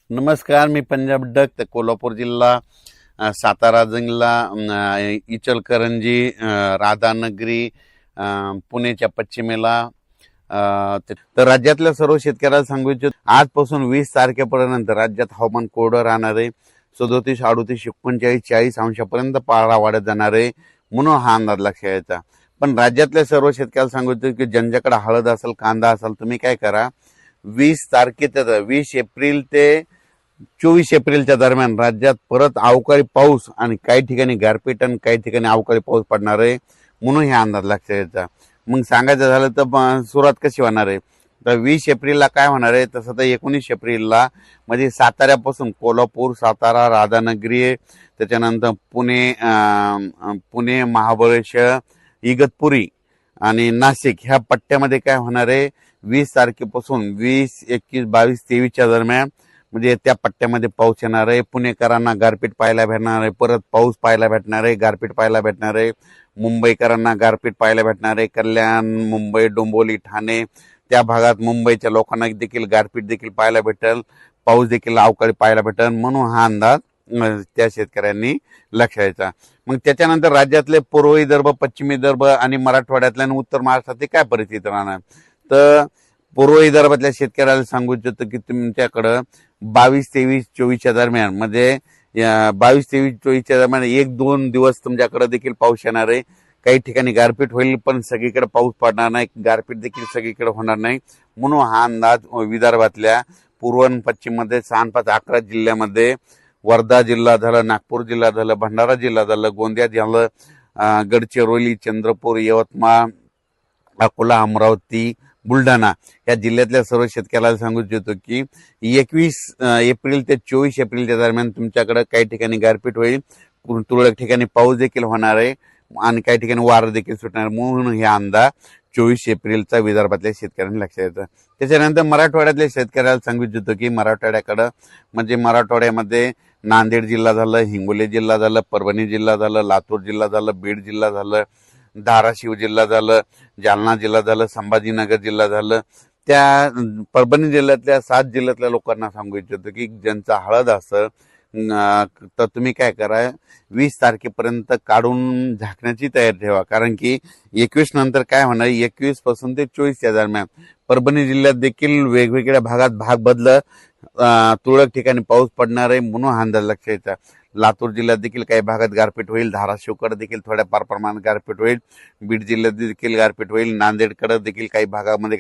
नमस्कार, मी पंजाब डक तर कोल्हापूर जिल्हा, सातारा जिल्हा, इचलकरंजी, राधानगरी, पुण्याच्या पश्चिमेला, तर राज्यातल्या सर्व शेतकऱ्याला सांगू इच्छितो, आजपासून 20 तारखेपर्यंत राज्यात हवामान कोरडं राहणार आहे. 37, 38, 39, 40 अंशापर्यंत पारा वाढत जाणार आहे, म्हणून हा अंदाज लक्षात घ्यायचा. पण राज्यातल्या सर्व शेतकऱ्याला सांगू इच्छितो की ज्यांच्याकडे हळद असेल, कांदा असेल, तुम्ही काय करा, 20 तारखेचं 20 एप्रिल ते 24 एप्रिलच्या दरम्यान राज्यात परत अवकाळी पाऊस आणि काही ठिकाणी गारपीट आणि काही ठिकाणी अवकाळी पाऊस पडणार आहे, म्हणून हे अंदाज लक्षात घ्यायचा. मग सांगायचं झालं तर सुरुवात कशी होणार आहे, तर 20 एप्रिलला काय होणार आहे, तसं तर 19 एप्रिलला म्हणजे साताऱ्यापासून कोल्हापूर, सातारा, राधानगरी, त्याच्यानंतर पुणे, महाबळेश्वर, इगतपुरी आणि नाशिक ह्या पट्ट्यामध्ये काय होणार आहे, 20 तारखेपासून 20, 21, 22, 23च्या दरम्यान म्हणजे त्या पट्ट्यामध्ये पाऊस येणार आहे. पुणेकरांना गारपीट पाहायला भेटणार आहे, परत पाऊस पाहायला भेटणार आहे, गारपीट पाहायला भेटणार आहे. मुंबईकरांना गारपीट पाहायला भेटणार आहे. कल्याण, मुंबई, डोंबिवली, ठाणे त्या भागात मुंबईच्या लोकांना देखील गारपीट देखील पाहायला भेटेल, पाऊस देखील अवकाळी पाहायला भेटेल, म्हणून हा अंदाज त्या शेतकऱ्यांनी लक्षात घ्यायचा. मग त्याच्यानंतर राज्यातले पूर्व विदर्भ, पश्चिम विदर्भ आणि मराठवाड्यातल्या आणि उत्तर महाराष्ट्रातली काय परिस्थिती राहणार, तर पूर्व विदर्भातल्या शेतकऱ्याला सांगू इच्छितो की तुमच्याकडं 22, 23, 24च्या दरम्यान म्हणजे 22, 23, 24च्या दरम्यान 1-2 दिवस तुमच्याकडे देखील पाऊस येणार आहे. काही ठिकाणी गारपीट होईल, पण सगळीकडे पाऊस पडणार नाही, गारपीट देखील सगळीकडे होणार नाही, म्हणून हा अंदाज विदर्भातल्या पूर्व आणि पश्चिम मध्ये 6, 5, 11 जिल्ह्यामध्ये, वर्धा जिल्हा झालं, नागपूर जिल्हा झालं, भंडारा जिल्हा झालं, गोंदिया झालं, गडचिरोली, चंद्रपूर, यवतमाळ, अकोला, अमरावती, बुलढाणा या जिल्ह्यातल्या सर्व शेतकऱ्याला सांगू इच्छितो की 21 एप्रिल ते 24 एप्रिलच्या दरम्यान तुमच्याकडे काही ठिकाणी गारपीट होईल, तुरळक ठिकाणी पाऊस देखील होणार आहे आणि काही ठिकाणी वारं देखील सुटणार, म्हणून हे अंदाज 24 एप्रिलचा विदर्भातल्या शेतकऱ्यांनी लक्षात घ्यायचा. त्याच्यानंतर मराठवाड्यातल्या शेतकऱ्याला सांगू इच्छितो की मराठवाड्याकडं म्हणजे मराठवाड्यामध्ये नांदेड जिल्हा झालं, हिंगोली जिल्हा झालं, परभणी जिल्हा झालं, लातूर जिल्हा झालं, बीड जिल्हा झालं, धाराशिव जिल्हा झालं, जालना जिल्हा झालं, संभाजीनगर जिल्हा झालं, त्या परभणी जिल्ह्यातल्या 7 जिल्ह्यातल्या लोकांना सांगू इच्छितो की ज्यांचा हळद असेल तर तुम्ही काय करा, 20 तारखेपर्यंत काढून झाकण्याची तयारी ठेवा, कारण की 21 नंतर काय होणार, 21 पासून ते 24च्या दरम्यान परभणी जिल्ह्यात देखील वेगवेगळ्या भागात भाग बदलत तुरळक ठिकाणी पाऊस पडणार आहे, म्हणून हा अंदाज लक्षात घ्यायचा. लातूर जिल्ह्यात देखील काही भागात गारपीट होईल, धाराशिवकडे देखील थोड्याफार प्रमाणात गारपीट होईल, बीड जिल्ह्यात देखील गारपीट होईल, नांदेडकडे देखील काही भागामध्ये